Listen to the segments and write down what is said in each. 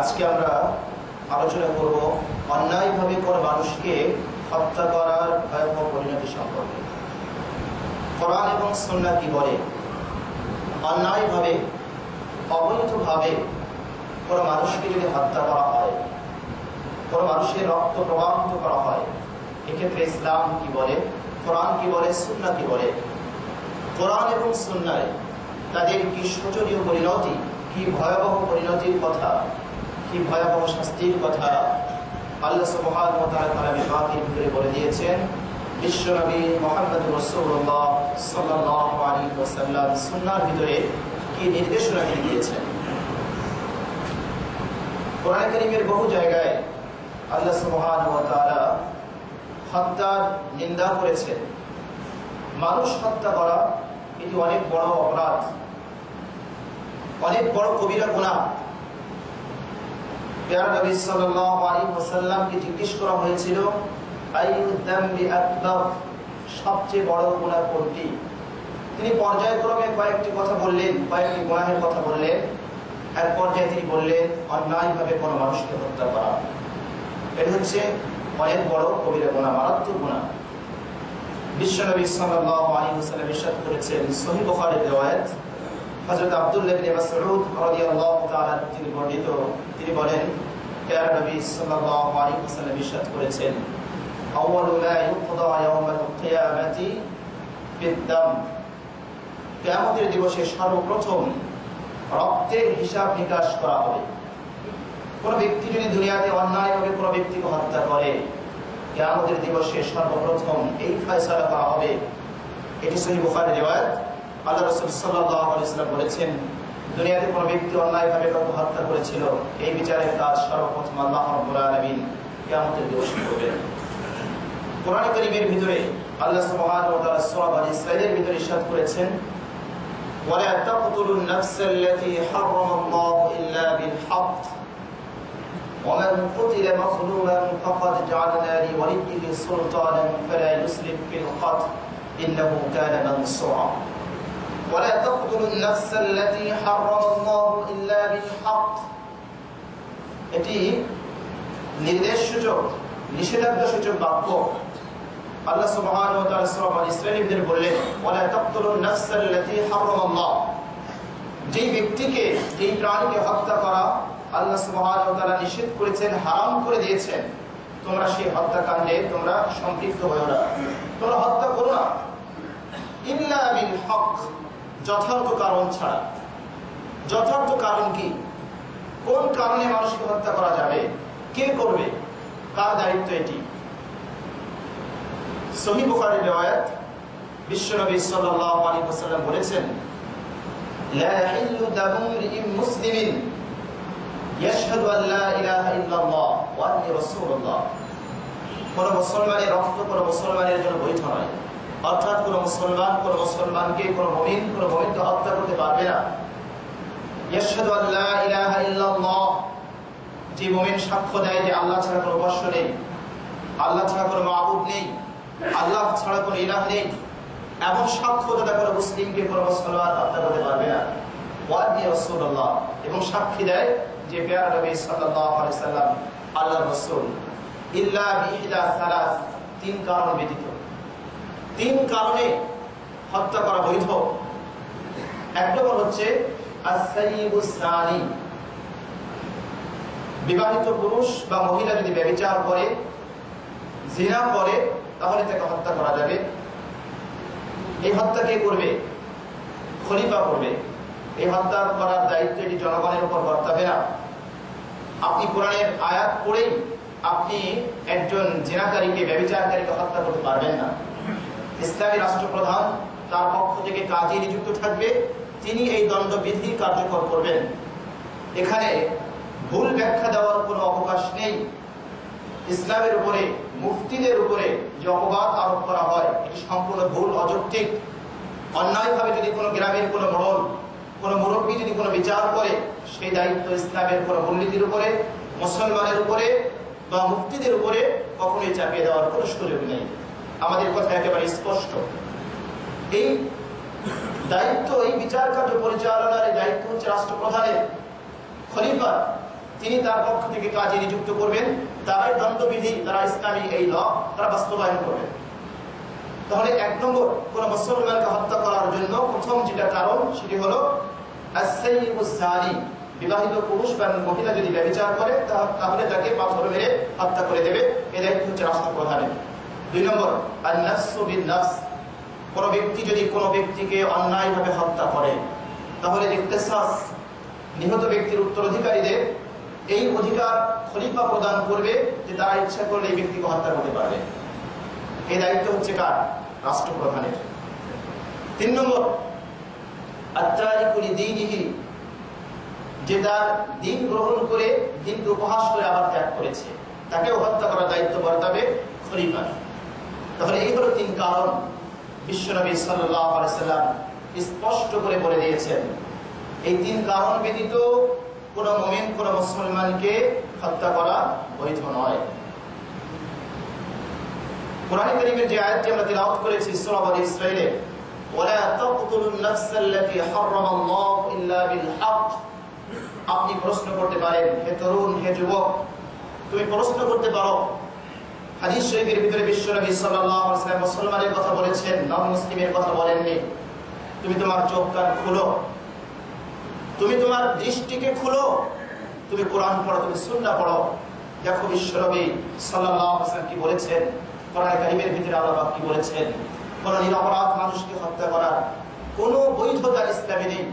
আজকে আমরা আলোচনা করব অন্যায়ভাবে কোনো মানুষকে হত্যা করার ভয়াবহ পরিণতি সম্পর্কে। কোরআন এবং সুন্নাহ কি বলে? অন্যায়ভাবে, অবৈধভাবে কোনো মানুষকে যদি হত্যা করা হয়, কোনো মানুষের রক্ত প্রবাহিত করা হয়, এক্ষেত্রে ইসলাম কি বলে, কোরআন কি বলে, সুন্নাহ কি বলে? কোরআন এবং সুন্নাহ তাদের কি শোচনীয় পরিণতি, কি ভয়াবহ পরিণতির কথা, কি ভয়াবহ শাস্তির কথা আল্লাহ সুবহানাহু ওয়া তাআলা কালামে পাকের ভিতরে বলে দিয়েছেন। বিশ্বনবী মুহাম্মদুর রাসূলুল্লাহ সাল্লাল্লাহু আলাইহি ওয়াসাল্লাম সুন্নাহর ভিতরে কি নির্দেশনা দিয়েছেন। কোরআন কারীমের বহু জায়গায় আল্লাহ সুবহানাহু ওয়া তাআলা হত্যার নিন্দা করেছেন। মানুষ হত্যা করা এটি অনেক বড় অপরাধ, অনেক বড় কবিরা গুনাহ। প্যারা নবী সাল্লাল্লাহু আলাইহি ওয়াসাল্লামকে জিজ্ঞেস করা হয়েছিল, আইয়ুদ যামবি আকবার, সবচেয়ে বড় গুনাহ কোনটি? তিনি পর্যায়ক্রমে কয়েকটি কথা বললেন, কয়েকটি গুনাহের কথা বললেন। এক পর্যায়ে তিনি বললেন, অন্যায়ভাবে কোনো মানুষকে হত্যা করা। এটা হচ্ছে অনেক বড় কবিরা গুনাহ, মারাত্মক গুনাহ। বিশ্বনবী সাল্লাল্লাহু আলাইহি ওয়াসাল্লাম ইরশাদ করেছেন, সহিহ বুখারীর রিওয়ায়াত, হযরত আব্দুল্লাহ ইবনে মাসউদ রাদিয়াল্লাহু তাআলা তিনি বর্ণিত, তিনি বলেন, প্যারা নবী সাল্লাল্লাহু আলাইহি ওয়াসাল্লাম ইরশাদ করেছেন, আউয়ালু মা ইউকদা ইয়াওমাল কিয়ামাতি বিদ-দাম, কিয়ামতের দিবসে সর্বপ্রথম রক্তের হিসাব নিকাশ করা হবে। কোন ব্যক্তি যদি দুনিয়াতে অন্যায়ভাবে কোনো ব্যক্তিকে হত্যা করে, কিয়ামতের দিবসে সর্বপ্রথম এই ফয়সালা করা হবে। এটি সহিহ বুখারীর রিওয়ায়াত। আল্লাহ রাসূল সাল্লাল্লাহু আলাইহি ওয়াসাল্লাম বলেছেন, দুনিয়াতে কোনো ব্যক্তি অন্যায়ভাবে কাউকে হত্যা করেছিল, এই বিচারের কাজ সর্বপ্রথম আল্লাহ রাব্বুল আলামিন কিয়ামতের দিবসে করবেন। কোরআন কারীমের ভিতরে আল্লাহ সুবহানাহু ওয়া তাআলা সূরা বনী ইসরাঈলের ভিতরে ইরশাদ করেছেন, ওয়ালা তাকতুলুন নাফসাল্লাতী হারামাল্লাহু ইল্লা বিল হক ومن قتل مظلوما فقد جعلنا لوليه سلطانا فلا يسرف في القتل إنه كان منصورا ولا تقتلوا النفس التي حرم الله إلا بالحق। এটি নির্দেশসূচক, নিষেধাজ্ঞাসূচক বাক্য। আল্লাহ সুবহানাহু ওয়া তাআলা সূরা বনী ইসরাঈলের ভিতরে বললেন, ওয়ালা তাকতুলুন নাফসাল্লাতী হারামাল্লাহ, যেই ব্যক্তিকে, যেই প্রাণীকে হত্যা করা আল্লাহ সুবহানাহু ওয়া তাআলা নিষেধ করেছেন, হারাম করে দিয়েছেন, তোমরা সেই হত্যাকাণ্ডে তোমরা সম্পৃক্ত হয়ো না, তোমরা হত্যা করো না। ইল্লা বিল হক, যথার্থ কারণ ছাড়া। যথার্থ কারণ কি? কোন কারণে মানুষকে হত্যা করা যাবে, কে করবে, কার দায়িত্ব এটি? সহিহ বুখারীর রিওয়ায়াত, বিশ্বনবী সাল্লাল্লাহু আলাইহি ওয়াসাল্লাম বলেছেন, লা ইয়াহিল্লু দামু ইমরিইন মুসলিমিন ইয়াশহাদু আল লা ইলাহা ইল্লাল্লাহ ওয়া আন্নী রাসূলুল্লাহ। কোন মুসলমানের রক্ত কোন মুসলমানের জন্য বৈধ নয়। অর্থাৎ কোন মুসলমান কোন মুসলমানকে, কোন মুমিনকে হত্যা করতে পারবে না। ইয়াশহাদু আল লা ইলাহা ইল্লাল্লাহ, যে মুমিন সাক্ষ্য দেয় যে আল্লাহ ছাড়া কোনো উপাস্য নেই, আল্লাহ ছাড়া কোনো মাবুদ নেই, আল্লাহ ছাড়া কোনো ইলাহ নেই, এমন সাক্ষ্য দাতা কোনো মুসলিমকে, কোনো মুসলমান হত্যা করতে পারবে না। ওয়া আন্নী রাসূলুল্লাহ, এবং সাক্ষী দেয় যে প্যারা নবী সাল্লাল্লাহু আলাইহি ওয়াসাল্লাম আল্লাহর রাসূল। ইল্লা বিইহদা সালাস, তিন কারণ ব্যতীত। তিন কারণে হত্যা করা বৈধ। এক নম্বর হচ্ছে আস-সাইয়্যিবুস সানি, বিবাহিত পুরুষ বা মহিলা যদি ব্যভিচার করে, জিনা করে, তাহলে তাকে হত্যা করা যাবে। এই হত্যা কে করবে? খলিফা করবে। এই হত্যা করার দায়িত্ব এটি জনগণের উপর বর্তাবে না। আপনি কোরআনের আয়াত পড়েই আপনি একজন জিনাকারীকে, ব্যভিচারকারীকে হত্যা করতে পারবেন না। ইসলামী রাষ্ট্রপ্রধান, তার পক্ষ থেকে কাজী নিযুক্ত থাকবে, তিনি এই দণ্ডবিধি কার্যকর করবেন। এখানে ভুল ব্যাখ্যা দেওয়ার কোনো অবকাশ নেই। ইসলামের উপরে, মুফতিদের উপরে যে অপবাদ আরোপ করা হয়, এটি সম্পূর্ণ ভুল, অযৌক্তিক। অন্যায়ভাবে যদি কোনো গ্রামের কোনো মহল, কোনো মুরব্বী যদি কোনো বিচার করে, সেই দায়িত্ব ইসলামের কোনো মূলনীতির উপরে, মুসলমানের উপরে বা মুফতিদের উপরে কখনোই চাপিয়ে দেওয়ার কোনো সুযোগ নেই। আমাদের কথা একেবারে স্পষ্ট। এই দায়িত্ব, এই বিচার কার্য পরিচালনার দায়িত্ব হচ্ছে রাষ্ট্রপ্রধানের, খলিফা। তিনি তার পক্ষ থেকে কাজে নিযুক্ত করবেন, তারাই দণ্ডবিধি, তারা ইসলামী এই ল তারা বাস্তবায়ন করবেন। তাহলে 1 নম্বর, কোন মুসলমানকে হত্যা করার জন্য প্রথম যেটা কারণ সেটি হলো আস-সাইয়্যিবুজ জানি, বিবাহিত পুরুষ বা মহিলা যদি ব্যভিচার করে তাহলে তাকে পাথর মেরে হত্যা করে দেবে, এর দায়িত্ব হচ্ছে রাষ্ট্রপ্রধানের। 2 নম্বর, আন-নাফসু বিন-নাফস, কোন ব্যক্তি যদি কোন ব্যক্তিকে অন্যায়ভাবে হত্যা করে তাহলে ইকতিসাস, নিহত ব্যক্তির উত্তরাধিকারীদের এই অধিকার খলিফা প্রদান করবে যে তারা ইচ্ছা করলে এই ব্যক্তিকে হত্যা করতে পারবে। এই দায়িত্ব হচ্ছে কার? রাষ্ট্রপ্রধানের। 3 নম্বর, আত-তারিকু লিদীনিহি, যে তার দ্বীন গ্রহণ করে দ্বীনকে উপহাস করে আবার ত্যাগ করেছে, তাকেও হত্যা করার দায়িত্ব বর্তাবে খলিফার। তাহলে এই হলো 3 কারণ বিশ্বনবী সাল্লাল্লাহু আলাইহি সাল্লাম স্পষ্ট করে বলে দিয়েছেন। এই 3 কারণ ব্যতীত কোন মুমিন কোন মুসলমানকে হত্যা করা বৈধ নয়। কোরআন কারীমের যে আয়াতটি আমরা তিলাওয়াত করেছি সূরা বনী ইসরাঈলে, ওয়ালা তাকতুলুন নাফসাল্লাতী হারামাল্লাহু ইল্লা বিল হক, আপনি প্রশ্ন করতে পারেন, হে তরুণ, হে যুবক, তুমি প্রশ্ন করতে পারো। হাদিস শরীফের ভিতরে বিশ্বনবী সাল্লাল্লাহু আলাইহি ওয়াসাল্লাম মুসলমানের কথা বলেছেন, নন মুসলিমের কথা বলেননি। তুমি তোমার চোখ কান খুলো, তুমি তোমার দৃষ্টিকে খুলো, তুমি কোরআন পড়ো, তুমি সুন্নাহ পড়ো, দেখো বিশ্বনবী সাল্লাল্লাহু আলাইহি ওয়াসাল্লাম কি বলেছেন, কোরআন কারীমের ভিতরে আল্লাহ পাক কি বলেছেন। কোন নিরপরাধ মানুষকে হত্যা করার কোন বৈধতা ইসলামে নেই।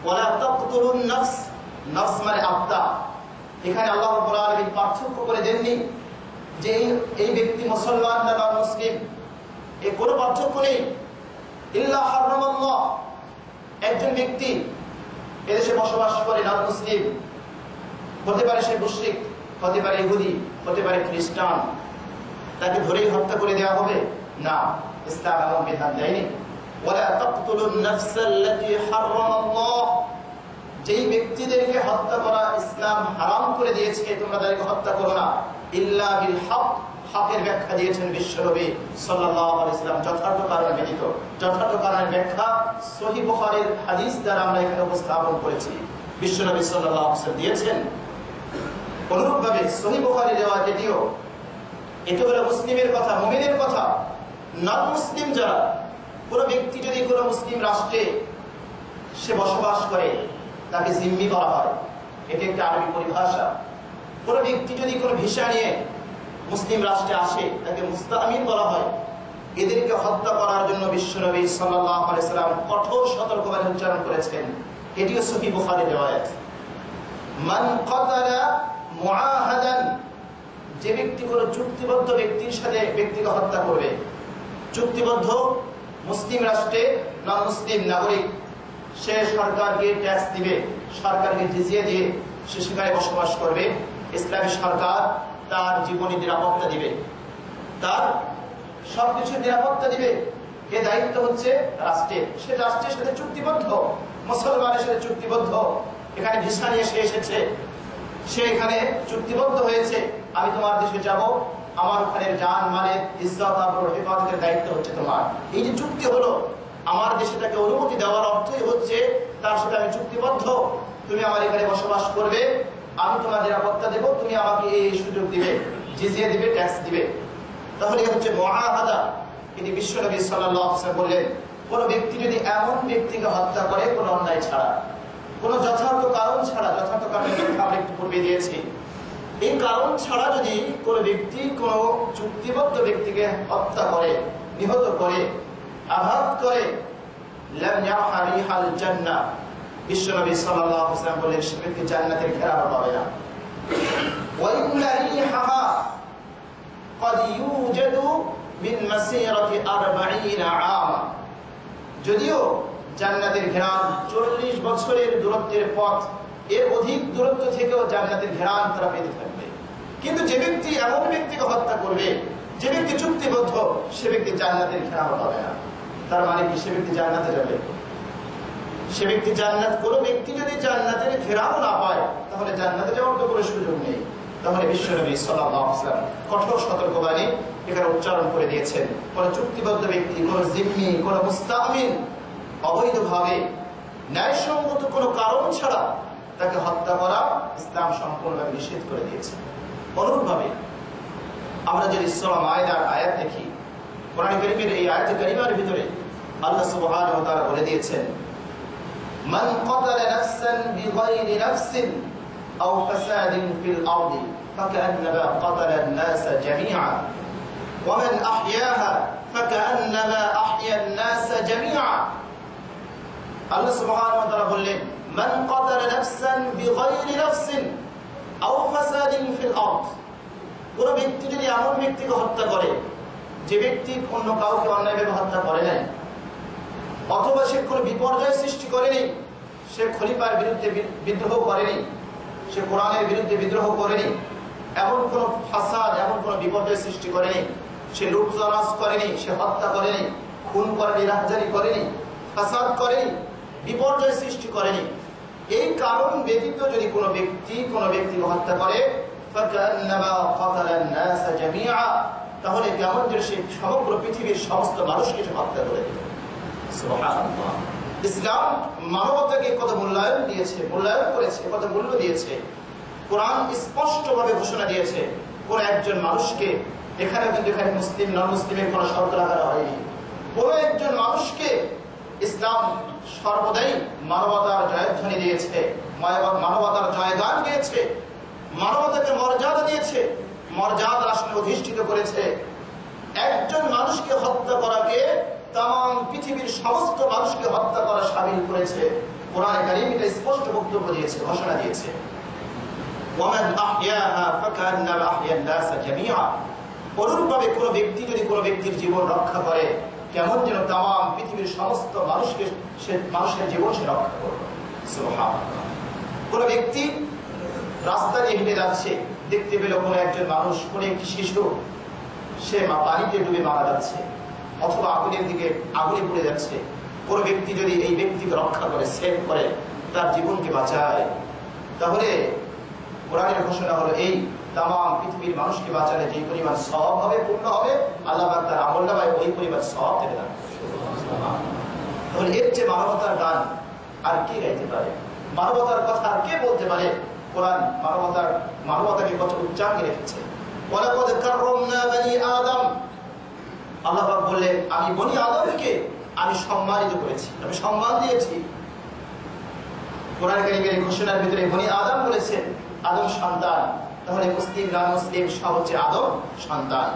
ওয়ালা তাকতুলুন নাফস, নাফস মানে আত্মা। এখানে আল্লাহ রাব্বুল আলামিন পার্থক্য করে দেননি যে এই ব্যক্তি মুসলমান না নন মুসলিম, এই কোনো পার্থক্য নেই। ইল্লা হারামাল্লাহ, একজন ব্যক্তি এদেশে বসবাস করে, নন মুসলিম, হতে পারে সে মুশরিক, হতে পারে ইহুদি, হতে পারে খ্রিস্টান, তাকে ধরেই হত্যা করে দেওয়া হবে না, ইসলাম এমন বিধান দেয়নি। ওয়ালা তাকতুলুন নাফসাল্লাতী হারামাল্লাহ, যেই ব্যক্তিদেরকে হত্যা করা ইসলাম হারাম করে দিয়েছে তোমরা তাদেরকে হত্যা করো না, ইল্লা বিল হক, হকের ব্যাখ্যা দিয়েছেন বিশ্বনবী সাল্লাল্লাহু আলাইহি ওয়াসাল্লাম যথার্থ কারণে ব্যতীত। যথার্থ কারণের ব্যাখ্যা সহিহ বুখারীর হাদিস দ্বারা আমরা এখানে উপস্থাপন করেছি, বিশ্বনবী সাল্লাল্লাহু আলাইহি ওয়াসাল্লাম দিয়েছেন। অনুরূপভাবে সহিহ বুখারীর রিওয়ায়াত এটিও, এটা হলো মুসলিমের কথা, মুমিনের কথা। নন মুসলিম যারা, কোন ব্যক্তি যদি কোন মুসলিম রাষ্ট্রে সে বসবাস করে তাকে জিম্মি বলা হয়, এটি একটা আরবি পরিভাষা। কোন ব্যক্তি যদি কোন ভিসা নিয়ে মুসলিম রাষ্ট্রে আসে তাকে মুস্তামিন বলা হয়। এদেরকে হত্যা করার জন্য বিশ্বনবী সাল্লাল্লাহু আলাইহি ওয়াসাল্লাম কঠোর সতর্কবাণী উচ্চারণ করেছেন, এটিও সহিহ বুখারীর রিওয়ায়াত। মান কাতালা মুআহাদান, যে ব্যক্তি কোন চুক্তিবদ্ধ ব্যক্তির সাথে ব্যক্তিকে হত্যা করবে, চুক্তিবদ্ধ মুসলিম রাষ্ট্রে নন মুসলিম নাগরিক, সে সরকারকে ট্যাক্স দিবে, সরকারকে জিজিয়া দিয়ে সে সেখানে বসবাস করবে, ইসলামী সরকার তার জীবনী নিরাপত্তা দিবে, তার সবকিছুর নিরাপত্তা দিবে। এ দায়িত্ব হচ্ছে রাষ্ট্রের, সে রাষ্ট্রের সাথে চুক্তিবদ্ধ, মুসলমানের সাথে চুক্তিবদ্ধ, এখানে ভিসা নিয়ে সে এসেছে, সে এখানে চুক্তিবদ্ধ হয়েছে, আমি তোমার দেশে যাব, আমার ওখানে জান মালের ইজ্জত আর হেফাজতের দায়িত্ব হচ্ছে তোমার। এই যে চুক্তি হলো, আমার দেশে তাকে অনুমতি দেওয়ার অর্থই হচ্ছে তার সাথে আমি চুক্তিবদ্ধ, তুমি আমার এখানে বসবাস করবে, আমি তোমার নিরাপত্তা দেব, তুমি আমাকে এই সুযোগ দিবে, জিজিয়া দিবে, ট্যাক্স দিবে। তাহলে হচ্ছে মুআহাদা। কিন্তু বিশ্বনবী সাল্লাল্লাহু আলাইহি ওয়াসাল্লাম বললেন, কোন ব্যক্তি যদি এমন ব্যক্তিকে হত্যা করে কোন অন্যায় ছাড়া, কোন যথার্থ কারণ ছাড়া, যথার্থ কারণের ব্যাখ্যা আমরা একটু পূর্বে দিয়েছি, এই কারণ ছাড়া যদি কোন ব্যক্তি কোন চুক্তিবদ্ধ ব্যক্তিকে হত্যা করে, নিহত করে, আঘাত করে, লাম ইয়াহা রিহাল জান্নাহ, বিশ্বনবী সাল্লাল্লাহু আলাইহি ওয়াসাল্লাম বলেন সে ব্যক্তি জান্নাতের ঘেরাও পাবে না। ওয়া ইন্না রিহাহা ক্বাদ ইউজাদু মিন মাসিরাতি 40 আম, যদিও জান্নাতের ঘেরান 40 বছরের দূরত্বের পথ, এর অধিক দূরত্ব থেকেও জান্নাতের ঘেরান তারা পেতে থাকবে। কিন্তু যে ব্যক্তি এমন ব্যক্তিকে হত্যা করবে, যে ব্যক্তি চুক্তিবদ্ধ, সে ব্যক্তি জান্নাতের ঘেরাও পাবে না। তার মানে কি? সে ব্যক্তি জান্নাতে যাবে, সে ব্যক্তি জান্নাত। কোন ব্যক্তি যদি জান্নাতের ঘেরাও না পায় তাহলে জান্নাতে যাওয়ার তো কোনো সুযোগ নেই। তাহলে বিশ্বনবী সাল্লাল্লাহু আলাইহি ওয়াসাল্লাম কঠোর সতর্কবাণী এখানে উচ্চারণ করে দিয়েছেন। কোন চুক্তিবদ্ধ ব্যক্তি, কোন জিম্মি, কোন মুস্তামিন অবৈধভাবে ন্যায়সঙ্গত কোন কারণ ছাড়া তাকে হত্যা করা ইসলাম সম্পূর্ণভাবে নিষেধ করে দিয়েছে। অনুরূপভাবে আমরা যদি সূরা মায়দার আয়াত দেখি, কোরআন কারীমের এই আয়াতে কারিমার ভিতরে আল্লাহ সুবহানাহু ওয়া তাআলা বলে দিয়েছেন, মান ক্বাতালা নাফসান বিগাইরি নাফসিন আও ফাসাদিন ফিল আরদি ফাকান্নামা ক্বাতালা আন-নাস জামিআ ওয়া মান আহইয়াহা ফাকান্নামা আহইয়া আন-নাস জামিআ। আল্লাহ সুবহানাহু ওয়া তাআলা বললেন, মান ক্বাতালা নাফসান বিগাইরি নাফসিন আও ফাসাদিন ফিল আরদ, কোন ব্যক্তি যদি এমন ব্যক্তিকে হত্যা করে যে ব্যক্তি অন্য কাউকে অন্যায়ভাবে হত্যা করে নাই, অথবা সে কোনো বিপর্যয় সৃষ্টি করেনি, সে খলিফার বিরুদ্ধে বিদ্রোহ করেনি, সে কোরআনের বিরুদ্ধে বিদ্রোহ করেনি, এমন কোন ফাসাদ, এমন কোন বিপর্যয় সৃষ্টি করেনি, সে লুটতরাজ করেনি, সে হত্যা করেনি, খুন করেনি, রাহজানি করেনি, ফাসাদ করেনি, বিপর্যয় সৃষ্টি করেনি, এই কারণ ব্যতীত যদি কোনো ব্যক্তিকে হত্যা করে ফাকান্নামা ক্বাতালা আন-নাস জামিআ, তাহলে কেমন যে সে সমগ্র পৃথিবীর সমস্ত মানুষকে হত্যা করে দিল। সুবহানাল্লাহ। ইসলাম মানবতাকে কত মূল্যায়ন দিয়েছে, মূল্যায়ন করেছে, কত মূল্য দিয়েছে। কোরআন স্পষ্টভাবে ঘোষণা দিয়েছে কোন একজন মানুষকে, এখানে কিন্তু এখানে মুসলিম নন মুসলিমের কোনো শর্ত রাখা হয়নি, কোন একজন মানুষকে ইসলাম সর্বদাই মানবতার জয়ধ্বনি দিয়েছে, মানবতার জয়গান দিয়েছে, মানবতাকে মর্যাদা দিয়েছে, মর্যাদার আসনে অধিষ্ঠিত করেছে। একজন মানুষকে হত্যা করাকে তাম পৃথিবীর সমস্ত মানুষকে হত্যা করা শামিল করেছে। কোরআনে কারীম এটা স্পষ্ট বক্তব্য দিয়েছে, ঘোষণা দিয়েছে, ওয়ামান আহইয়াহা ফাকান্নামা আহইয়া আন-নাস জামিআ। অনুরূপভাবে কোন ব্যক্তি যদি কোন ব্যক্তির জীবন রক্ষা করে, কেমন যেন তাম পৃথিবীর সমস্ত মানুষের জীবন সে রক্ষা করবে। সুবহানাল্লাহ। কোন ব্যক্তি রাস্তা দিয়ে হেঁটে যাচ্ছে, দেখতে পেল কোন একজন মানুষ, কোন একটি শিশু সে পানিতে ডুবে মারা যাচ্ছে, অথবা আগুনে পুড়ে যাচ্ছে, কোন ব্যক্তি যদি এই ব্যক্তিকে রক্ষা করে, সেভ করে, তার জীবনকে বাঁচায়, তাহলে কোরআনের ঘোষণা হলো এই তাম পৃথিবীর মানুষকে বাঁচালে যে পরিমাণ সওয়াব হবে, পূর্ণ হবে, আল্লাহ পাক তার আমলনামায় ওই পরিমাণ সওয়াব দেবে না। তাহলে এর চেয়ে মানবতার গান আর কে গাইতে পারে? মানবতার কথা আর কে বলতে পারে? কোরআন মানবতাকে কত উচ্চাঙ্গে রেখেছে। ওয়ালাকাদ কাররামনা বনি আদম, আল্লাহ পাক বললেন আমি বনি আদমকে আমি সম্মানিত করেছি, আমি সম্মান দিয়েছি। কোরআন কারীমের ঘোষণার ভিতরে বনি আদম বলেছেন, আদম সন্তান, তাহলে মুসলিম নন মুসলিম সব হচ্ছে আদম সন্তান।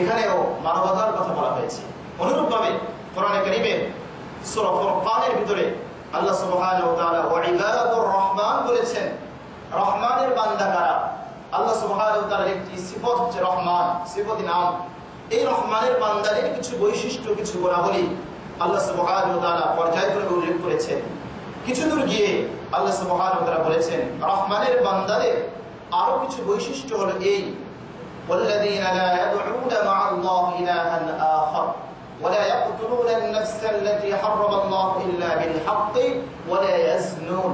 এখানেও মানবতার কথা বলা হয়েছে। অনুরূপভাবে কোরআন কারীমের সূরা ফুরকানের ভিতরে আল্লাহ সুবহানাহু ওয়া তাআলা ওয়া ইবাদুর রহমান বলেছেন, রহমানের বান্দা কারা? আল্লাহ সুবহানাহু ওয়া তাআলার একটি সিফত হচ্ছে রহমান, সিফতি নাম। এই রহমানের বান্দাদের কিছু বৈশিষ্ট্য, কিছু গুণাবলী আল্লাহ সুবহানাহু ওয়া তাআলা পর্যায়ক্রমে উল্লেখ করেছেন। কিছু দূর গিয়ে আল্লাহ সুবহানাহু ওয়া তাআলা বলেছেন রহমানের বান্দাদের আরো কিছু বৈশিষ্ট্য হলো এই, ওয়াল্লাযীনা লা ইয়াদউনা মা'আল্লাহি ইলাহান আখার ولا يقتلون النفس التي حرم الله إلا بالحق ولا يزنون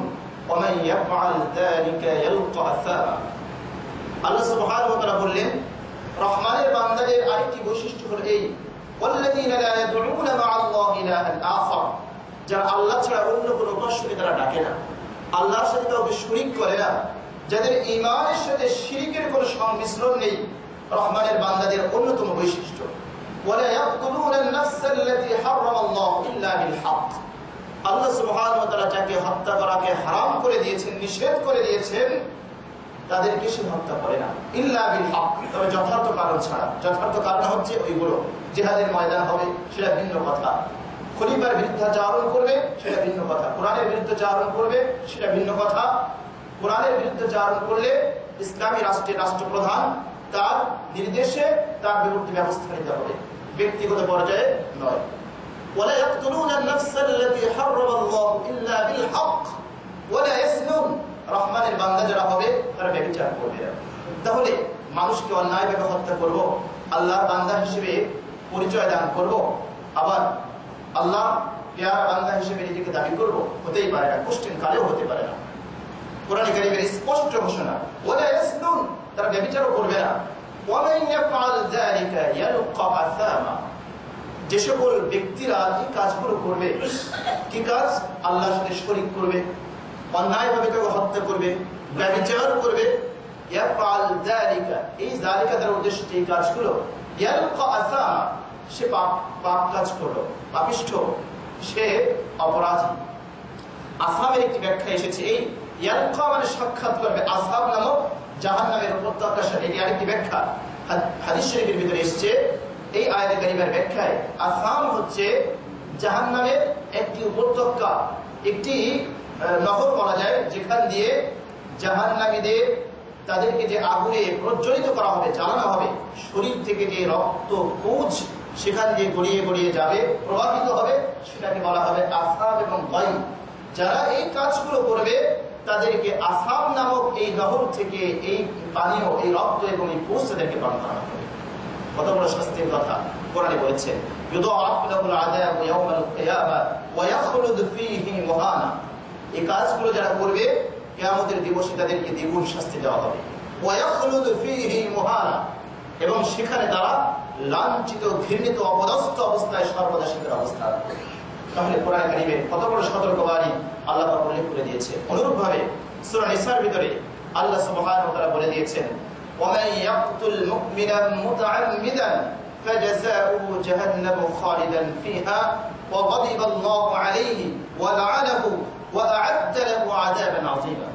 ومن يفعل ذلك يلقى أثاما। আল্লাহ সুবহানাহু ওয়া তাআলা বললেন রহমানের বান্দাদের আরেকটি বৈশিষ্ট্য হলো এই, ওয়াল্লাযীনা লা ইয়াদউনা মা'আল্লাহি ইলাহান আখার, যারা আল্লাহ ছাড়া অন্য কোনো উপাস্যকে তারা ডাকে না, আল্লাহর সাথে কাউকে শরীক করে না, যাদের ঈমানের সাথে শিরকের কোনো সংমিশ্রণ নেই, রহমানের বান্দাদের অন্যতম বৈশিষ্ট্য। ولا يقتلون النفس التي حرم الله الا بالحق, আল্লাহ সুবহানাহু ওয়া তাআলা যাকে হত্যা করাকে হারাম করে দিয়েছেন, নিষেধ করে দিয়েছেন, তাদেরকে সে হত্যা করে না, ইল্লা বিল হক, তবে যথার্থ কারণ ছাড়া। যথার্থ কারণ হচ্ছে ওইগুলো, জিহাদের ময়দান হবে সেটা ভিন্ন কথা, খলিফার বিরুদ্ধাচরণ করবে সেটা ভিন্ন কথা, কোরআনের বিরুদ্ধাচরণ করবে সেটা ভিন্ন কথা। কোরআনের বিরুদ্ধাচরণ করলে ইসলামী রাষ্ট্রের রাষ্ট্রপ্রধান তার নির্দেশে তার বিরুদ্ধে ব্যবস্থা নিতে হবে, ব্যক্তিগত পর্যায়ে নয়। ওয়ালা ইয়াকতুলুনা আন-নাফসা আল্লাতী হারাম আল্লাহু ইল্লা বিল হক ওয়ালা ইয়াসনুন, রহমানের বান্দা যারা হবে তারা ব্যভিচার করবে না। তাহলে মানুষকে অন্যায়ভাবে হত্যা করব, আল্লাহর বান্দা হিসেবে পরিচয় দান করব, আবার আল্লাহ প্যারা বান্দা হিসেবে নিজেকে দাবি করব, হতেই পারে না, কোশ্চেন কালেও হতে পারে না। কোরআন কারীমের স্পষ্ট ঘোষণা, ওয়ালা ইয়াসনুন, তারা ব্যভিচারও করবে না। ওয়ামান ইয়াফআল যালিকা ইয়ালকা আসামা, যে সকল ব্যক্তিরা এই কাজগুলো করবে, কি কাজ? আল্লাহর সাথে শরীক করবে, অন্যায়ভাবে কেউ হত্যা করবে, ব্যভিচার করবে, ইয়াফআল যালিকা, এই যালিকা তার উদ্দেশ্য এই কাজগুলো, ইয়ালকা আসামা, সে পাপ কাজ করলো, পাপিষ্ঠ, সে অপরাধী। আসামের একটি ব্যাখ্যা এসেছে, এই ইয়ালকা মানে সাক্ষাৎ করবে, আসাব নামক জাহান্নামের উপত্যকার সাথে। এটি আরেকটি ব্যাখ্যা হাদিস শরীফের ভিতরে এসেছে। এই আয়াতে কারিমার ব্যাখ্যায় আসাম হচ্ছে জাহান্নামের একটি উপত্যকা, একটি নহর বলা যায়, যেখান দিয়ে জাহান্নামীদের তাদেরকে যে আগুনে প্রজ্বলিত করা হবে, জ্বালানো হবে, শরীর থেকে যে রক্ত পুঁজ সেখান দিয়ে গড়িয়ে গড়িয়ে যাবে, প্রবাহিত হবে, সেটাকে বলা হবে আসাব এবং গাই। যারা এই কাজগুলো করবে তাদেরকে আসাব নামক এই নহর থেকে এই পানীয়, এই রক্ত এবং এই পুঁজ তাদেরকে পান করানো হবে। কত বড় শাস্তির কথা কোরআনে বলেছে, এই কাজগুলো যারা করবে কিয়ামতের দিবসে তাদেরকে দ্বিগুণ শাস্তি দেওয়া হবে, এবং সেখানে তারা লাঞ্ছিত, ঘৃণিত, অপদস্থ অবস্থায় সর্বদা সেখানে অবস্থান করবে। তাহলে কোরআন কারীমে কত বড় সতর্কবাণী আল্লাহ পাক উল্লেখ করে দিয়েছে। অনুরূপভাবে সূরা নিসার ভিতরে আল্লাহ সুবহানাহু ওয়া তাআলা বলে দিয়েছেন, ومن يقتل مؤمنا متعمدا فجزاؤه جهنم خالدا فيها وغضب الله عليه ولعنه وأعد له عذابا عظيما।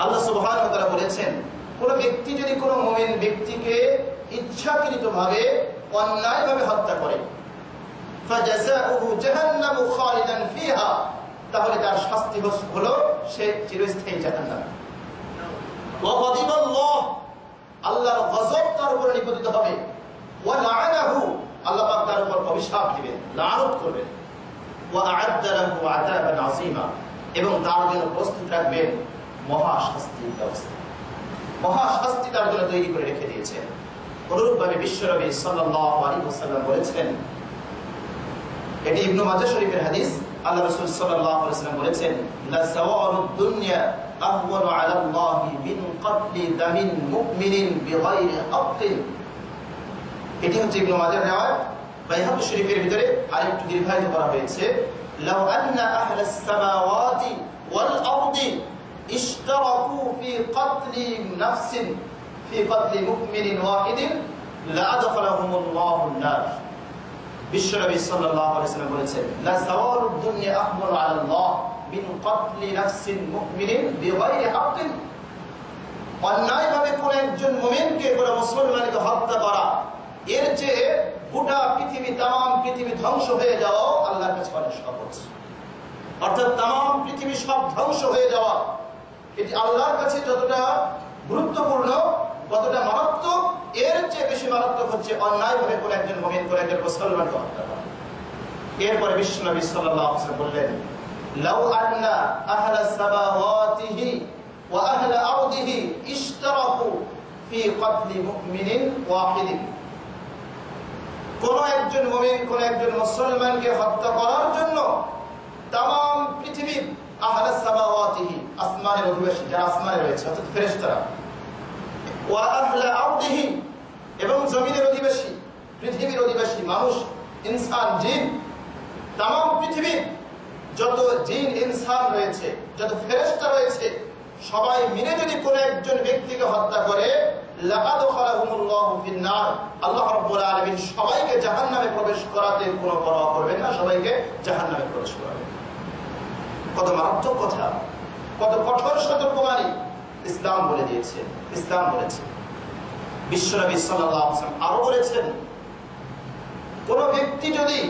আল্লাহ সুবহানাহু ওয়া তাআলা বলেছেন, কোন ব্যক্তি যদি কোন মুমিন ব্যক্তিকে ইচ্ছাকৃতভাবে অন্যায়ভাবে হত্যা করে, ফাজাযাউহু জাহান্নামু খালিদান ফিহা, তাহলে তার শাস্তি হলো সে চিরস্থায়ী জাহান্নামে। ওয়া গাদিবাল্লাহ, আল্লাহর গজব তার উপর নিপতিত হবে, ওয়া লাআনাহু, আল্লাহ পাক তার উপর অভিশাপ দিবেন, লানত করবেন, ওয়া আ'আদ্দা লাহু আযাবান আযীমা, এবং তার জন্য প্রস্তুত রাখবেন মহা শাস্তির ব্যবস্থা। মহা শাস্তি তার জন্য তৈরি করে রেখে দিয়েছেন। অনুরূপভাবে বিশ্বনবী সাল্লাল্লাহু আলাইহি ওয়াসাল্লাম বলেছেন, এটি ইবনে মাজাহ শরীফের হাদিস, আল্লাহ রাসূল সাল্লাল্লাহু আলাইহি ওয়াসাল্লাম বলেছেন, লা সাওয়ালুদ দুনিয়া আহওয়ানু আলা আল্লাহি মিন ক্বাতলি দামিন মুমিনিন বিগাইরি হাক্কিন। এটি হচ্ছে ইবনে মাজাহর riwayat। বাইহাকী শরীফের ভিতরে আরেকটু দীর্ঘায়িত করা হয়েছে, লাউ আন্না আহলাস সামাওয়াতি ওয়াল আরদি ইশতারাকু ফি ক্বাতলি নাফসিন ফি ক্বাতলি মুমিনিন ওয়াহিদিন লাআদখালাহুমুল্লাহুন নার। বিশ্বনবী সাল্লাল্লাহু আলাইহি ওয়াসাল্লাম বলেছেন, লা সাওয়ালুদ দুনিয়া আহওয়ানু আলা আল্লাহ মিন ক্বাতলি নাফসিন মুমিনিন বিগাইরি হাক্কিন। অন্যায়ভাবে কোন একজন মুমিনকে, কোন মুসলমানকে হত্যা করা, এর চেয়ে গোটা পৃথিবী, তাম পৃথিবী ধ্বংস হয়ে যাওয়া আল্লাহর কাছে অনেক সহজ। অর্থাৎ তাম পৃথিবী সব ধ্বংস হয়ে যাওয়া, এটি আল্লাহর কাছে যতটা গুরুত্বপূর্ণ, কতটা মারাত্মক, এর চেয়ে বেশি মারাত্মক হচ্ছে অন্যায়ভাবে কোন একজন মুমিন, কোন একজন মুসলমানকে হত্যা করা। এরপরে বিশ্বনবী সাল্লাল্লাহু আলাইহি ওয়াসাল্লাম বললেন, লাউ আন্না আহলাস সামাওয়াতিহি ওয়া আহলা আরদিহি ইশতারাকু ফি ক্বাতলি মুমিনিন ওয়াহিদিন। কোন একজন মুমিন, কোন একজন মুসলমানকে হত্যা করার জন্য তাম পৃথিবীর আহলাস সামাওয়াতিহি, আসমানের অধিবাসী, যারা আসমানে রয়েছে অর্থাৎ ফেরেশতারা, ওয়া আহলা আরদিহি, এবং জমিনের অধিবাসী, পৃথিবীর অধিবাসী, মানুষ, ইনসান, জিন, তাম পৃথিবীর যত জিন ইনসান রয়েছে, যত ফেরেশতা রয়েছে, সবাই মিলে যদি কোন একজন ব্যক্তিকে হত্যা করে, লাআদখালাহুমুল্লাহু ফিন নার, আল্লাহ রাব্বুল আলামিন সবাইকে জাহান্নামে প্রবেশ করাতে কোনো পরোয়া করবেন না, সবাইকে জাহান্নামে প্রবেশ করাবেন। কত মারাত্মক কথা, কত কঠোর সতর্কবাণী ইসলাম বলে দিয়েছে, ইসলাম বলেছে। বিশ্বনবী সাল্লাল্লাহু আলাইহি ওয়াসাল্লাম আরো বলেছেন, কোন ব্যক্তি যদি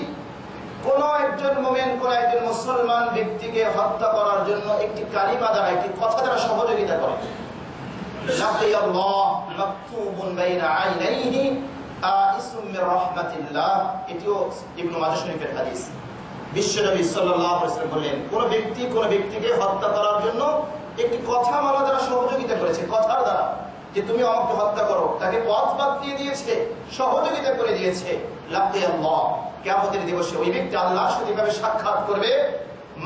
কোন একজন মুমিন, কোন একজন মুসলমান ব্যক্তিকে হত্যা করার জন্য একটি কালিমা দ্বারা, একটি কথা দ্বারা সহযোগিতা করে, লাকিয়াল্লাহ মাকতুবুন বাইনা আইনাইহি আইসুম মির রাহমাতিল্লাহ। এটিও ইবনে মাজাহ শরীফের হাদিস। বিশ্বনবী সাল্লাল্লাহু আলাইহি ওয়াসাল্লাম বলেন, কোন ব্যক্তি কোন ব্যক্তিকে হত্যা করার জন্য একটি কথা বলা দ্বারা সহযোগিতা করেছে, কথার দ্বারা, যে তুমি আমাকে হত্যা করো, তাকে পথ বাতলিয়ে দিয়েছে, সহযোগিতা করে দিয়েছে, লাকিয়াল্লাহ, কিয়ামতের দিবসে ওই ব্যক্তি আল্লাহর সাথে কিভাবে সাক্ষাৎ করবে,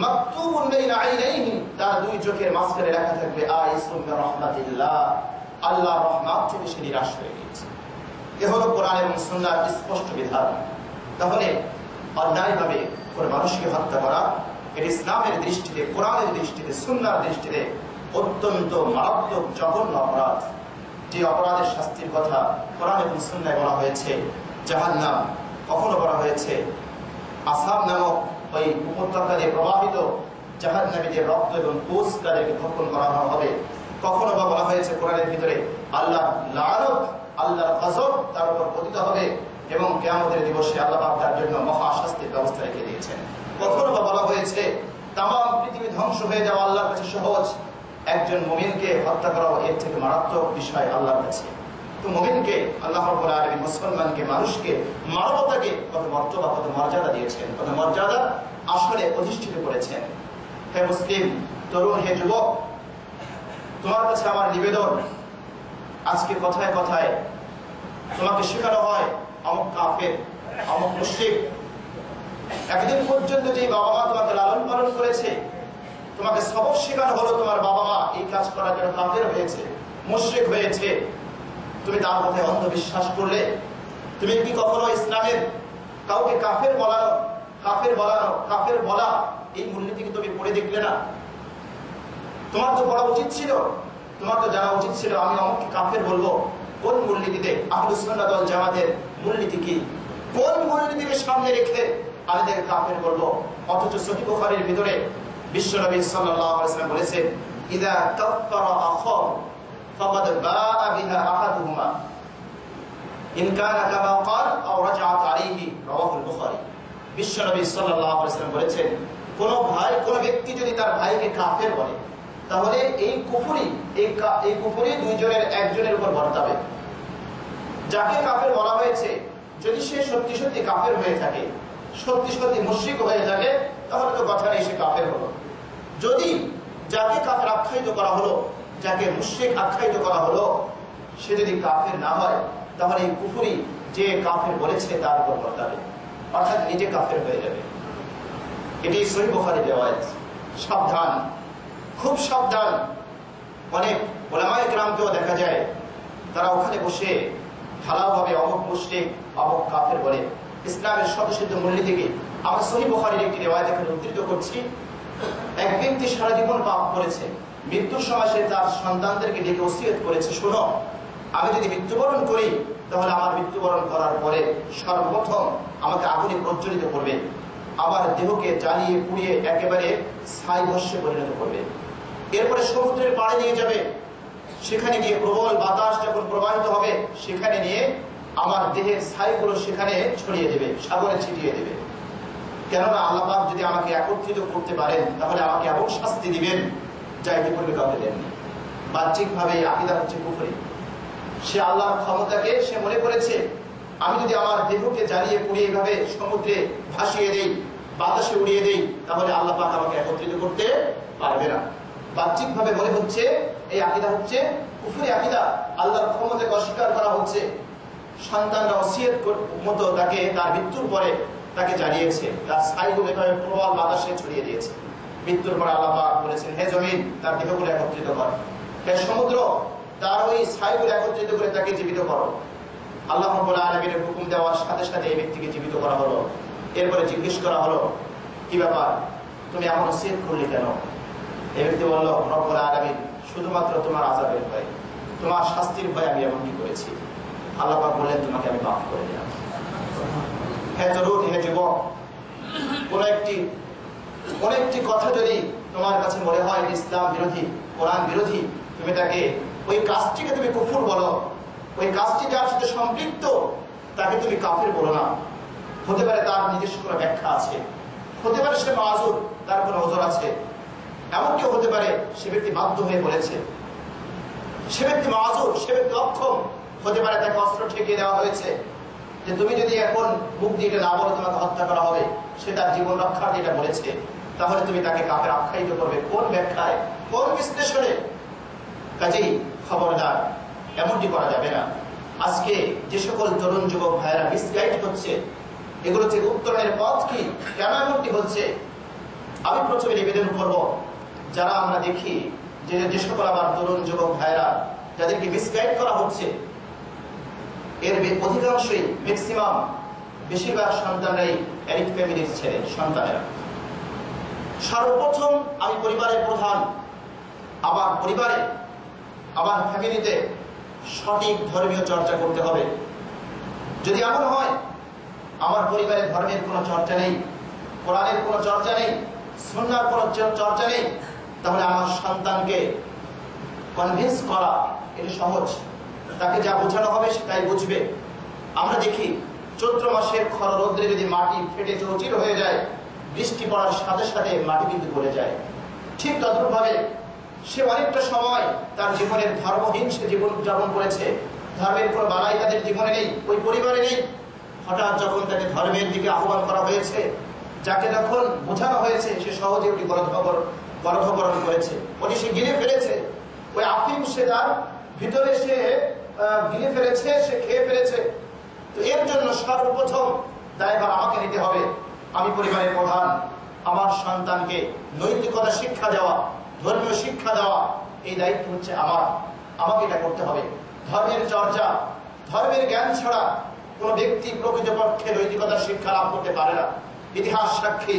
মাকতুবুন বাইনা আইনাইহি, তার দুই চোখের মাঝখানে লেখা থাকবে আইসুম মির রাহমাতিল্লাহ, আল্লাহর রহমত থেকে সে নিরাশ হয়ে গিয়েছে। এ হলো কোরআন এবং সুন্নাহর স্পষ্ট বিধান। তাহলে অন্যায়ভাবে কোন মানুষকে হত্যা করা এটি ইসলামের দৃষ্টিতে, কোরআনের দৃষ্টিতে, সুন্নাহর দৃষ্টিতে অত্যন্ত মারাত্মক জঘন্য অপরাধ। যে অপরাধের শাস্তির কথা কোরআন এবং সুন্নাহয় বলা হয়েছে জাহান্নাম, কখনো বলা হয়েছে আসাব নামক ওই উপত্যকা দিয়ে প্রবাহিত জাহান্নামীদের রক্ত এবং পুষ তাদেরকে ভক্ষণ করা হবে। কখনো বা বলা হয়েছে কোরআনের ভিতরে আল্লাহ লানত, আল্লাহর গজব তার উপর পতিত হবে এবং কিয়ামতের দিবসে আল্লাহ পাক তার জন্য মহা শাস্তির ব্যবস্থা রেখে দিয়েছেন। কখনো বা বলা হয়েছে তামাম পৃথিবী ধ্বংস হয়ে যাওয়া আল্লাহর কাছে সহজ, একজন মুমিনকে হত্যা করা এর থেকে মারাত্মক বিষয় আল্লাহর কাছে। তো মুমিনকে আল্লাহ রাব্বুল আলামিন, মুসলমানকে, মানুষকে, মানবতাকে কত মর্যাদা, কত মর্যাদা দিয়েছেন, কত মর্যাদা আসলে অধিষ্ঠিত করেছেন। হে মুসলিম তরুণ, হে যুবক, তোমার কাছে আমার নিবেদন, আজকে কথায় কথায় তোমাকে শেখানো হয় অমুক কাফের, অমুক মুশরিক। একদিন পর্যন্ত যে বাবা মা তোমাকে লালন পালন করেছে, তোমাকে সবক শেখানো হলো তোমার বাবা মা এই কাজ করার জন্য কাফের হয়েছে, মুশরিক হয়েছে, তুমি তার কথায় অন্ধবিশ্বাস করলে। তুমি কি কখনো ইসলামের কাউকে কাফের বলানো, কাফের বলা এই মূলনীতিকে তুমি পড়ে দেখলে না? তোমার তো পড়া উচিত ছিল, তোমার তো জানা উচিত ছিল আমি অমুককে কাফের বলবো। কোন মূলনীতিতে? আহলুস সুন্নাহ ওয়াল জামাতের মূলনীতি কি? কোন মূলনীতিকে সামনে রেখে আমি তাকে কাফের বলবো? অথচ সহিহ বুখারীর ভিতরে বিশ্বনবী সাল্লাল্লাহু আলাইহি ওয়াসাল্লাম বলেছেন, ইযা কাফারা আখাহু ফাকাদ বাআ বিহা আহাদুহুমা ইন কানা কামা ক্বাল আও রাজআত আলাইহি, রাওয়াহুল বুখারী। বিশ্বনবী সাল্লাল্লাহু আলাইহি ওয়াসাল্লাম বলেছেন, কোন ভাই, কোন ব্যক্তি যদি তার ভাইকে কাফের বলে, তাহলে এই কুফরি দুইজনের একজনের উপর বর্তাবে। যাকে কাফের বলা হয়েছে যদি সে সত্যি সত্যি কাফের হয়ে থাকে, সত্যি সত্যি মুশরিক হয়ে থাকে, তাহলে তো কথা নেই, সে কাফের হলো। যদি যাকে কাফের আখ্যায়িত করা হলো, যাকে মুশরিক আখ্যায়িত করা হলো, সে যদি কাফের না হয়, তাহলে এই কুফরি যে কাফের বলেছে তার উপর বর্তাবে, অর্থাৎ নিজে কাফের হয়ে যাবে। এটি সহিহ বুখারীর রিওয়ায়াত। সাবধান, খুব সাবধান। অনেক উলামায়ে কেরামকেও দেখা যায় তারা ওখানে বসে ঢালাওভাবে অমুক মুশরিক, অমুক কাফের বলে। ইসলামের স্বতঃসিদ্ধ মূলনীতিকে আমরা সহিহ বুখারীর একটি রিওয়ায়াত এখানে উদ্ধৃত করছি। এক ব্যক্তি সারা জীবন পাপ করেছে, মৃত্যুর সময় সে তার সন্তানদেরকে ডেকে ওসিয়ত করেছে, শোনো, আমি যদি মৃত্যুবরণ করি তাহলে আমার মৃত্যুবরণ করার পরে সর্বপ্রথম আমাকে আগুনে প্রজ্বলিত করবে, আমার দেহকে জ্বালিয়ে পুড়িয়ে একেবারে ছাই ভস্মে পরিণত করবে, এরপরে সমুদ্রের পাড়ে নিয়ে যাবে, সেখানে গিয়ে প্রবল বাতাস যখন প্রবাহিত হবে সেখানে নিয়ে আমার দেহের ছাইগুলো সেখানে ছড়িয়ে দেবে, সাগরে ছিটিয়ে দেবে। কেননা আল্লাহ পাক যদি আমাকে একত্রিত করতে পারেন তাহলে আমাকে এমন শাস্তি দিবেন যা ইতিপূর্বে কাউকে দেননি। বাহ্যিকভাবে আকীদা হচ্ছে কুফরি। সে আল্লাহর ক্ষমতাকে সে মনে করেছে আমি যদি আমার দেহকে জ্বালিয়ে পুড়িয়ে এইভাবে সমুদ্রে ভাসিয়ে দেই, বাতাসে উড়িয়ে দেই, তাহলে আল্লাহ পাক আমাকে একত্রিত করতে পারবে না। বাহ্যিকভাবে মনে হচ্ছে এই আকীদা হচ্ছে কুফরি আকীদা। আল্লাহর ক্ষমতাকে অস্বীকার করা হচ্ছে। সন্তানরা ওসিয়ত মতো তাকে তার মৃত্যুর পরে তাকে জ্বালিয়েছে, তার ছাইগুলো এভাবে প্রবল বাতাসে ছড়িয়ে দিয়েছে। মৃত্যুর পরে আল্লাহ পাক বলেছেন, হে জমিন তার দেহগুলো একত্রিত কর, হে সমুদ্র তার ওই ছাইগুলো একত্রিত করে তাকে জীবিত করো। আল্লাহ রাব্বুল আলামিনের হুকুম দেওয়ার সাথে সাথে এই ব্যক্তিকে জীবিত করা হলো। এরপরে জিজ্ঞেস করা হলো, কি ব্যাপার, তুমি এমন ওসিয়ত করলে কেন? এই ব্যক্তি বলল, রব্বুল আলামিন শুধুমাত্র তোমার আযাবের ভয়, তোমার শাস্তির ভয় আমি এমনটি করেছি। আল্লাহ পাক বললেন, তোমাকে আমি মাফ করে দিলাম। হে তরুণ, হে যুবক, কোন একটি কথা যদি তোমার কাছে মনে হয় ইসলাম বিরোধী, কোরআন বিরোধী, তুমি তাকে ওই কাজটিকে তুমি কুফর বলো, ওই কাজটি যার সাথে সম্পৃক্ত তাকে তুমি কাফের বলো না। হতে পারে তার নিজস্ব কোনো ব্যাখ্যা আছে, হতে পারে সে মাযুর, তার কোনো ওযর আছে, এমনকি হতে পারে সে ব্যক্তি বাধ্য হয়ে বলেছে, সে ব্যক্তি মাযুর, সে ব্যক্তি অক্ষম, হতে পারে তাকে অস্ত্র ঠেকিয়ে দেওয়া হয়েছে যে তুমি যদি এখন মুখ দিয়ে এটা না বলো তোমাকে হত্যা করা হবে, সে তার জীবন রক্ষার যেটা বলেছে, তাহলে তুমি তাকে কাফের আখ্যায়িত করবে কোন ব্যাখ্যায়, কোন বিশ্লেষণে? কাজেই খবরদার, এমনটি করা যাবে না। আজকে যে সকল তরুণ যুবক ভাইয়েরা মিসগাইড হচ্ছে, এগুলো থেকে উত্তরণের পথ কি, কেন এমনটি হচ্ছে? আমি প্রথমে নিবেদন করব, যারা আমরা দেখি যে সকল আবার তরুণ যুবক ভাইয়েরা যাদেরকে মিসগাইড করা হচ্ছে, এর অধিকাংশই বেশিরভাগ সন্তানরাই অ্যারিক ফ্যামিলির ছেলে, সন্তানেরা। সর্বপ্রথম আমি পরিবারের প্রধান, আমার পরিবারে আমার ফ্যামিলিতে সঠিক ধর্মীয় চর্চা করতে হবে। যদি এমন হয় আমার পরিবারে ধর্মের কোনো চর্চা নেই, কোরআনের কোনো চর্চা নেই, সুন্নাহর কোনো চর্চা নেই, তাহলে আমার সন্তানকে কনভিন্স করা এটা সহজ। তাকে যা বোঝানো হবে সেটাই বুঝবে। আমরা দেখি চৈত্র মাসের খরা রৌদ্রে যদি মাটি ফেটে চৌচির হয়ে যায়, বৃষ্টি পড়ার সাথে সাথে মাটি কিন্তু পড়ে যায়। ঠিক তদ্রুপভাবে সে অনেকটা সময় তার জীবনের ধর্মহীন সে জীবন যাপন করেছে, ধর্মের কোনো বালাই তাদের জীবনে নেই, ওই পরিবারে নেই। হঠাৎ যখন তাকে ধর্মের দিকে আহ্বান করা হয়েছে, যাকে যখন বোঝানো হয়েছে, সে সহজে ওটি গণধকরণ করেছে, ওটি সে গিলে ফেলেছে। ওই আফিম সে তার ভিতরে সে গিলে ফেলেছে, সে খেয়ে ফেলেছে। তো এর জন্য সর্বপ্রথম দায়ভার আমাকে নিতে হবে। আমি পরিবারের প্রধান, আমার সন্তানকে নৈতিকতা শিক্ষা দেওয়া, ধর্মীয় শিক্ষা দেওয়া, এই দায়িত্ব হচ্ছে আমার। আমাকে এটা করতে হবে। ধর্মের চর্চা, ধর্মের জ্ঞান ছাড়া কোন ব্যক্তি প্রকৃতপক্ষে নৈতিকতার শিক্ষা লাভ করতে পারে না। ইতিহাস সাক্ষী,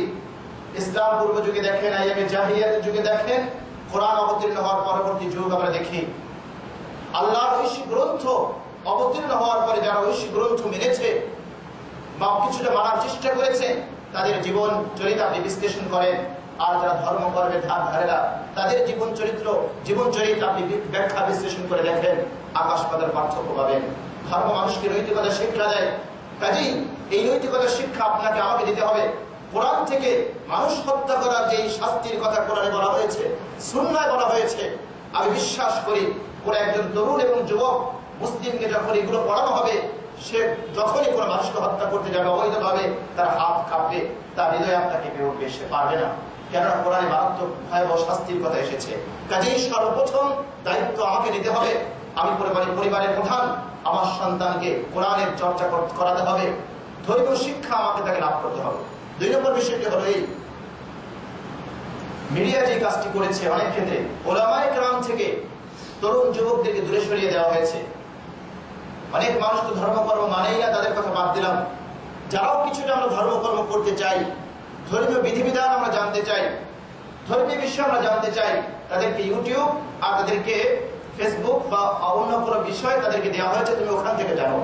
ইসলাম পূর্ব যুগে দেখেন, আইয়ামে জাহিলিয়াতের যুগে দেখেন, কোরআন অবতীর্ণ হওয়ার পরবর্তী যুগ আমরা দেখি, আল্লাহর ঐশী গ্রন্থ অবতীর্ণ হওয়ার পরে যারা ঐশী গ্রন্থ মেনেছে বা কিছুটা মানার চেষ্টা করেছে, তাদের জীবন চরিত্র আপনি বিশ্লেষণ করেন। আর যারা ধর্ম করবে ধার ধারেরা, তাদের জীবন চরিত্র আপনি ব্যাখ্যা বিশ্লেষণ করে দেখেন, আকাশ পাতার পার্থক্য পাবেন। ধর্ম মানুষকে নৈতিকতা শিক্ষা দেয়। কাজেই এই নৈতিকতার শিক্ষা আপনাকে আমাকে দিতে হবে। কোরআন থেকে মানুষ হত্যা করার যে শাস্তির কথা কোরআনে বলা হয়েছে, সুন্নাহয় বলা হয়েছে, আমি বিশ্বাস করি কোন একজন তরুণ এবং যুবক মুসলিমকে যখন এগুলো পড়ানো হবে, সে যখনই কোনো মানুষকে হত্যা করতে যাবে অবৈধভাবে, তার হাত কাঁপবে, তার হৃদয় আপনাকে কেঁপে উঠবে, সে পারবে না। কেননা কোরআনে মারাত্মক ভয়াবহ শাস্তির কথা এসেছে। কাজেই সর্বপ্রথম দায়িত্ব আমাকে নিতে হবে। আমি পরিবারের প্রধান, আমার সন্তানকে কোরআনের চর্চা করাতে হবে, ধর্মীয় শিক্ষা আমাকে তাকে লাভ করতে হবে। 2 নম্বর বিষয়টি হলো এই, মিডিয়া যে কাজটি করেছে, অনেক ক্ষেত্রে ওলামায়ে কেরাম থেকে তরুণ যুবকদেরকে দূরে সরিয়ে দেওয়া হয়েছে। অনেক মানুষ তো ধর্মকর্ম মানেই না, তাদের কথা বাদ দিলাম। যারাও কিছুটা আমরা ধর্মকর্ম করতে চাই, ধর্মীয় বিধিবিধান আমরা জানতে চাই, ধর্মীয় বিষয় আমরা জানতে চাই, তাদেরকে ইউটিউব আর তাদেরকে ফেসবুক বা অন্য কোনো বিষয় তাদেরকে দেওয়া হয়েছে, তুমি ওখান থেকে জানো।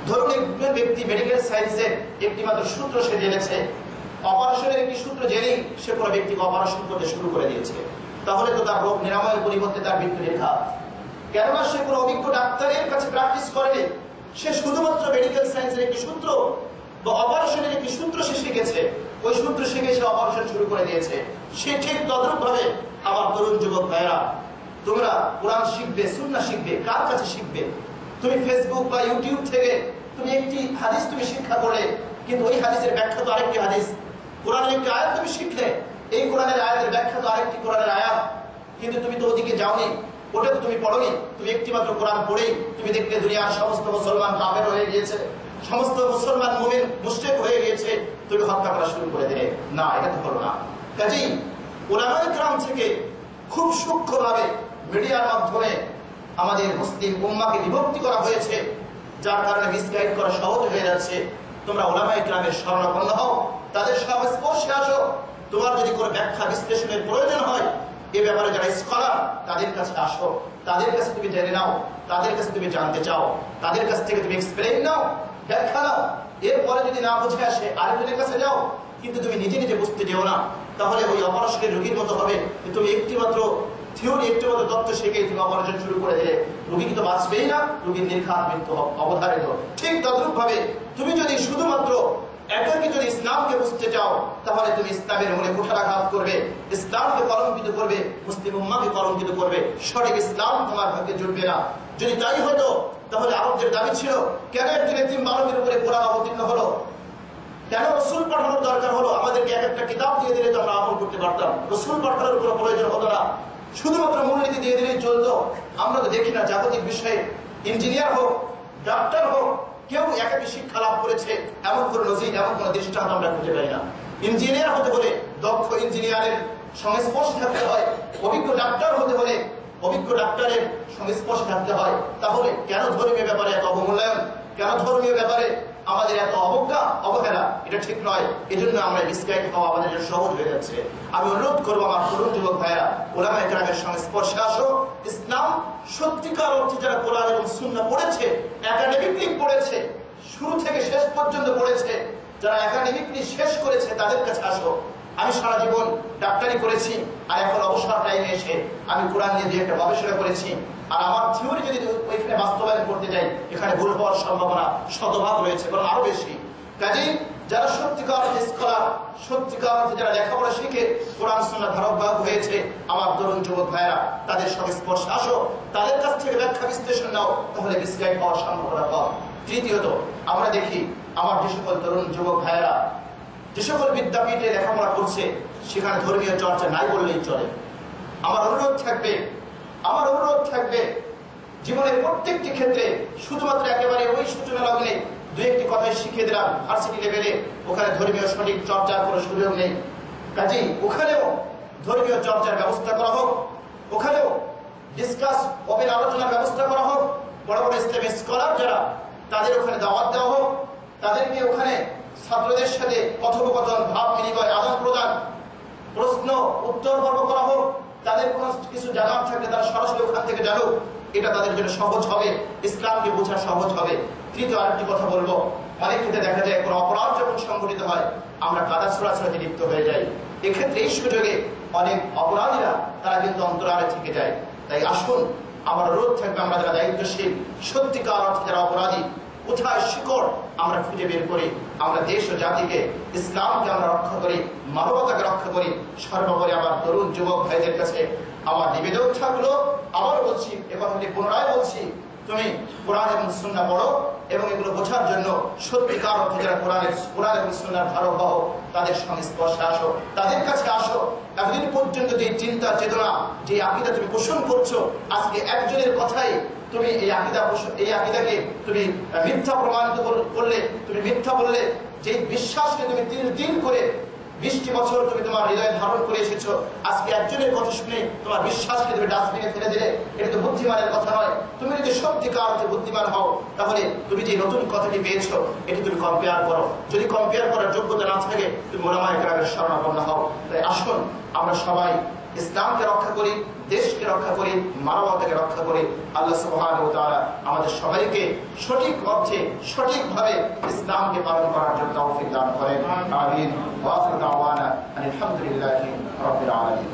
ধরুন একজন ব্যক্তি মেডিকেল সায়েন্সের একটি মাত্র সূত্র সে জেনেছে, অপারেশনের একটি সূত্র জেনেই সে কোনো ব্যক্তিকে অপারেশন করতে শুরু করে দিয়েছে, তাহলে তো তার রোগ নিরাময়ের পরিবর্তে তার মৃত্যু লেখা। কেননা সে কোনো অভিজ্ঞ ডাক্তারের কাছে প্র্যাকটিস করেনি, সে শুধুমাত্র মেডিকেল সায়েন্সের একটি সূত্র বা অপারেশনের একটি সূত্র সে শিখেছে, ওই সূত্র শিখে সে অপারেশন শুরু করে দিয়েছে। সে ঠিক তদ্রুপ ভাবে আমার তরুণ যুবক ভাইয়েরা, তোমরা কোরআন শিখবে, সুন্নাহ শিখবে, কার কাছে শিখবে? তুমি ফেসবুক বা ইউটিউব থেকে তুমি একটি হাদিস তুমি শিক্ষা করলে, কিন্তু ওই হাদিসের ব্যাখ্যা তো আরেকটি হাদিস। কোরআনের একটি আয়াত তুমি শিখলে, এই কোরআনের আয়াতের ব্যাখ্যা তো আরেকটি কোরআনের আয়াত, কিন্তু তুমি তো ওদিকে যাওনি, ওটা তো তুমি পড়োনি। তুমি একটি মাত্র কোরআন পড়েই তুমি দেখলে দুনিয়ার সমস্ত মুসলমান কাফের হয়ে গিয়েছে, সমস্ত মুসলমান মুমিন মুশরিক হয়ে গিয়েছে, তুমি হত্যা করা শুরু করে দিলে। না, এটা তো হলো না। কাজেই উলামায়ে কেরাম থেকে খুব সূক্ষ্মভাবে মিডিয়ার মাধ্যমে আমাদের মুসলিম উম্মাহকে বিভক্তি করা হয়েছে, যার কারণে মিসগাইড করা সহজ হয়ে যাচ্ছে। তোমরা উলামায়ে কেরামের শরণাপন্ন হও, তাদের সংস্পর্শে আসো। তোমার যদি কোনো ব্যাখ্যা বিশ্লেষণের প্রয়োজন হয়, এ ব্যাপারে যারা স্কলার তাদের কাছে আসো, তাদের কাছে তুমি জেনে নাও, তাদের কাছে তুমি জানতে চাও, তাদের কাছ থেকে তুমি এক্সপ্লেইন নাও, ব্যাখ্যা নাও। এরপরে যদি না বুঝে আসে আরেকজনের কাছে যাও, কিন্তু তুমি নিজে নিজে বুঝতে যেও না, তাহলে ওই অপারেশনের রোগীর মতো হবে। তুমি একটি মাত্র থিওরি, একটি মাত্র তত্ত্ব শিখে তুমি অপারেশন শুরু করে দিলে, রোগী কিন্তু বাঁচবেই না, রোগীর নির্ঘাত মৃত্যু অবধারিত। ঠিক তদ্রুপ ভাবে তুমি যদি শুধুমাত্র একাকি যদি ইসলামকে বুঝতে চাও, তাহলে তুমি ইসলামের মনে কুঠারাঘাত করবে, ইসলামকে কলঙ্কিত করবে, মুসলিম উম্মাহকে কলঙ্কিত করবে, সঠিক ইসলাম তোমার ভাগ্যে জুটবে না। যদি তাই হতো, তাহলে আরবদের দাবি ছিল, কেন একজন এতিম বালকের উপরে কোরআন অবতীর্ণ হলো, কেন রসুল পাঠানোর দরকার হলো? আমাদেরকে এক একটা কিতাব দিয়ে দিলে তো আমরা আমল করতে পারতাম, রসুল পাঠানোর কোনো প্রয়োজন হতো না, শুধুমাত্র মূলনীতি দিয়ে দিলেই চলতো। আমরা তো দেখি না জাগতিক বিষয়ে ইঞ্জিনিয়ার হোক, ডাক্তার হোক, কেউ একাকী শিক্ষা লাভ করেছে এমন কোন নজির, এমন কোন দৃষ্টান্ত আমরা খুঁজে পাই না। ইঞ্জিনিয়ার হতে হলে দক্ষ ইঞ্জিনিয়ারের সংস্পর্শে থাকতে হয়, অভিজ্ঞ ডাক্তার হতে হলে অভিজ্ঞ ডাক্তারের সংস্পর্শে থাকতে হয়। তাহলে কেন ধর্মীয় ব্যাপারে এত অবমূল্যায়ন, কেন ধর্মীয় ব্যাপারে আমাদের এত অবজ্ঞা অবহেলা? এটা ঠিক নয়। এজন্য আমরা মিসগাইড হওয়া আমাদের জন্য সহজ হয়ে যাচ্ছে। আমি অনুরোধ করবো আমার তরুণ যুবক ভাইয়েরা, উলামায়ে কেরামের সংস্পর্শে আসো। ইসলাম সত্যিকার অর্থে যারা কোরআন এবং সুন্নাহ পড়েছে, একাডেমিকলি পড়েছে, শুরু থেকে শেষ পর্যন্ত পড়েছে, যারা একাডেমিকলি শেষ করেছে, তাদের কাছে আসো। আমি সারা জীবন ডাক্তারি করেছি, আর এখন অবসর টাইমে এসে আমি কোরআন নিয়ে যে একটা গবেষণা করেছি, আর আমার থিওরি যদি ওইখানে বাস্তবায়ন করতে যাই, এখানে ভুল হওয়ার সম্ভাবনা শতভাগ রয়েছে, বরং আরো বেশি। কাজেই যারা সত্যিকার অর্থে স্কলার, সত্যিকার অর্থে যারা লেখাপড়া শিখে কোরআন সুন্নাহ ধারক হয়েছে, আমার তরুণ যুবক ভাইয়েরা, তাদের সংস্পর্শে আসো, তাদের কাছ থেকে ব্যাখ্যা বিশ্লেষণ নাও, তাহলে মিসগাইড হওয়ার সম্ভাবনা কম। তৃতীয়ত, আমরা দেখি আমার যে সকল তরুণ যুবক ভাইয়েরা যে সকল বিদ্যাপীঠে লেখাপড়া করছে, সেখানে ধর্মীয় চর্চা নাই বললেই চলে। আমার অনুরোধ থাকবে জীবনের প্রত্যেকটি ক্ষেত্রে শুধুমাত্র একেবারে ওই সূচনা লগ্নে দু একটি কথাই শিখিয়ে দিলাম, ভার্সিটি লেভেলে ওখানে ধর্মীয় সঠিক চর্চার কোনো সুযোগ নেই। কাজেই ওখানেও ধর্মীয় চর্চার ব্যবস্থা করা হোক, ওখানেও ডিসকাস ওপেন আলোচনার ব্যবস্থা করা হোক, বড় বড় ইসলামিক স্কলার যারা, তাদের ওখানে দাওয়াত দেওয়া হোক, তাদেরকে ওখানে ছাত্রদের সাথে কথোপকথন, ভাব বিনিময়, আদান প্রদান, প্রশ্ন উত্তর পর্ব করা হোক। তাদের কোনো কিছু জানার থাকলে তারা সরাসরি ওখান থেকে জানুক, এটা তাদের জন্য সহজ হবে, ইসলামকে বোঝা সহজ হবে। তৃতীয় আরেকটি কথা বলবো, অনেক ক্ষেত্রে দেখা যায় কোনো অপরাধ যখন সংঘটিত হয়, আমরা কাদা ছোড়াছড়াতে লিপ্ত হয়ে যাই। এক্ষেত্রে এই সুযোগে অনেক অপরাধীরা তারা কিন্তু অন্তরালে থেকে যায়। তাই আসুন, আমার অনুরোধ থাকবে, আমরা যারা দায়িত্বশীল, সত্যিকার অর্থে যারা অপরাধী, কোথায় শিকড় আমরা খুঁজে বের করি, আমরা দেশ ও জাতিকে, ইসলামকে আমরা রক্ষা করি, মানবতাকে রক্ষা করি। সর্বোপরি আমার তরুণ যুবক ভাইদের কাছে আমার নিবেদন থাকলো, আবার বলছি, এ কথাটি পুনরায় বলছি, তুমি কোরআন এবং সুন্নাহ পড়ো এবং এগুলো বোঝার জন্য সত্যিকার অর্থে যারা কোরআন এবং সুন্নাহর ধারক হও, তাদের সংস্পর্শে আসো, তাদের কাছে আসো। এতদিন পর্যন্ত যে চিন্তা চেতনা, যে আকীদা তুমি পোষণ করছো, আজকে একজনের কথাই তুমি এই আকীদাকে তুমি মিথ্যা প্রমাণিত করলে, তুমি মিথ্যা বললে। যে বিশ্বাসকে তুমি দিন করে 20টি বছর তুমি তোমার হৃদয়ে ধারণ করে এসেছো, আজকে একজনের কথা শুনে তোমার বিশ্বাসকে তুমি ডাস্টবিনে ফেলে দিলে, এটা তো বুদ্ধিমানের কথা নয়। তুমি যদি সত্যিকার অর্থে বুদ্ধিমান হও, তাহলে তুমি যে নতুন কথাটি পেয়েছো, এটি তুমি কম্পেয়ার করো। যদি কম্পেয়ার করার যোগ্যতা না থাকে, তুমি উলামায়ে কেরামের শরণাপন্ন হও। তাই আসুন, আমরা সবাই ইসলামকে রক্ষা করি, দেশকে রক্ষা করি, মানবতাকে রক্ষা করি। আল্লাহ সুবহানাহু ওয়া তাআলা আমাদের সবাইকে সঠিক অর্থে সঠিকভাবে ইসলামকে পালন করার জন্য তৌফিক দান করেন। আমিন। ওয়া আখিরু দাওয়ানা আলহামদুলিল্লাহি রাব্বিল আলামিন।